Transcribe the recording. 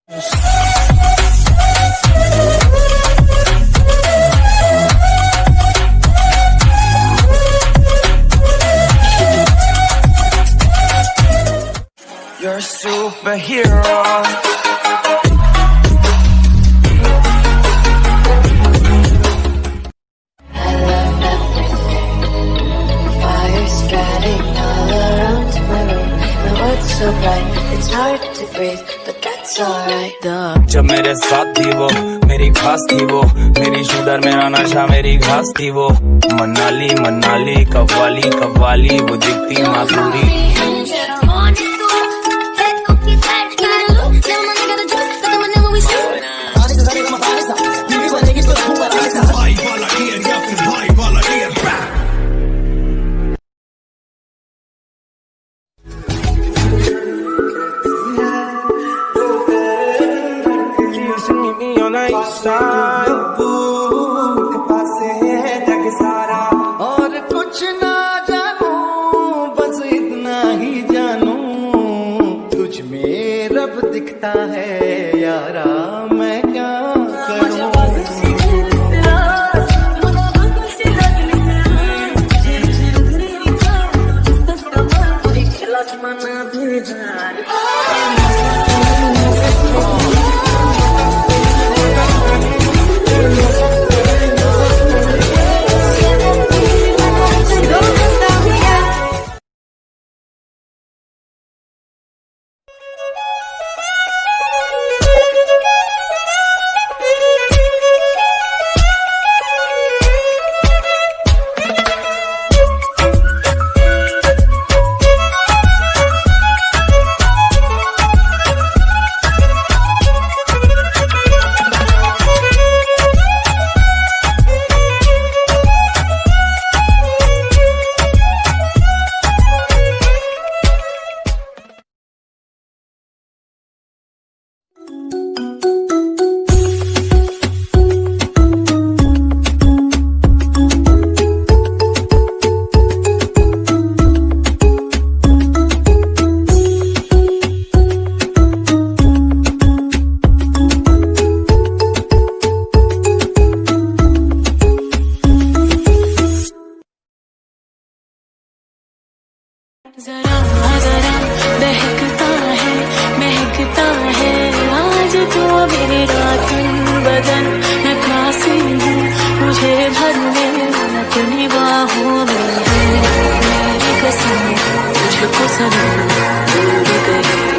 You're a superhero. So bright, it's hard to breathe, but that's alright. जब मेरे साथ थी वो, मेरी खास थी वो, मेरी शुगर मेरा नशा मेरी घास थी वो। मनाली मनाली कव्वाली कव्वाली, वो दिखती माधुरी। और कुछ ना जानू, बस इतना ही जानू, तुझ में रब दिखता है यारा, मैं क्या करूं। जरा जरा महकता है आज तो मेरा तन बदन, मैं प्यासी हूँ मुझे भर ले अपनी बाहों में, मेरी कसम तुझको सनम, दूर गई